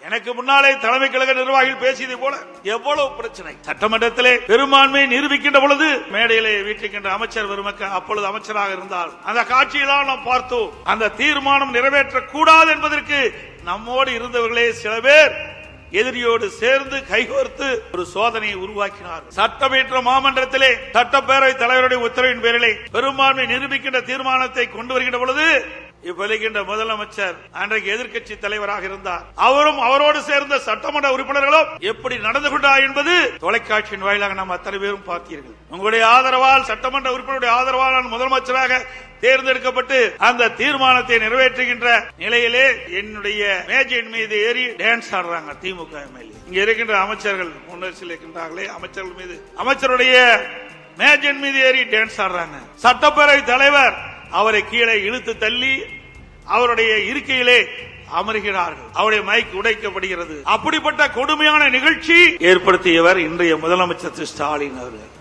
எனக்கு முன்னாலே தலைமை கழக நிர்வாகிகள் பேசியதை போல எவ்வளவு பிரச்சனை. சட்டமன்றத்திலே பெரும்பான்மையை நிரூபிக்கின்ற பொழுது மேடையிலே வீட்டிருக்கின்ற அமைச்சர் பெருமக்கள் அப்பொழுது அமைச்சராக இருந்தால் அந்த காட்சியெல்லாம் நாம் பார்த்தோம். அந்த தீர்மானம் நிறைவேற்றக்கூடாது என்பதற்கு நம்மோடு இருந்தவர்களே சில பேர் எதிரியோடு சேர்ந்து கைகோர்த்து ஒரு சோதனையை உருவாக்கினார். சட்டமன்ற மாமன்றத்திலே சட்டப்பேரவை தலைவருடைய உத்தரவின் பேரிலே பெரும்பான்மை நிரூபிக்கின்ற தீர்மானத்தை கொண்டு வருகின்ற பொழுது இப்ப முதலமைச்சர் அன்றைக்கு எதிர்க்கட்சி தலைவராக இருந்தார். அவரும் அவரோடு சேர்ந்த சட்டமன்ற உறுப்பினர்களும் எப்படி நடந்து கொண்டார் என்பது தொலைக்காட்சியின் வாயிலாக நாம் அத்தனை பேரும் பார்த்தீர்கள். உங்களுடைய ஆதரவால் சட்டமன்ற உறுப்பினருடைய ஆதரவால் நான் முதலமைச்சராக தேர்ந்தெடுக்கப்பட்டு அந்த தீர்மானத்தை நிறைவேற்றுகின்ற நிலையிலே என்னுடைய மேஜையின் மீது ஏறி டான்ஸ் ஆடுறாங்க திமுக எம்எல்ஏ. இங்க இருக்கின்ற அமைச்சர்கள் முன்னரசில் இருக்கின்றார்களே அமைச்சர்கள் மீது அமைச்சருடைய மேஜையின் மீது ஏறி டான்ஸ் ஆடுறாங்க. சட்டப்பேரவை தலைவர் அவரை கீழே இழுத்து தள்ளி அவருடைய இருக்கையிலே அமர்கிறார்கள். அவருடைய மைக் உடைக்கப்படுகிறது. அப்படிப்பட்ட கொடுமையான நிகழ்ச்சி ஏற்படுத்தியவர் இன்றைய முதலமைச்சர் ஸ்டாலின் அவர்கள்.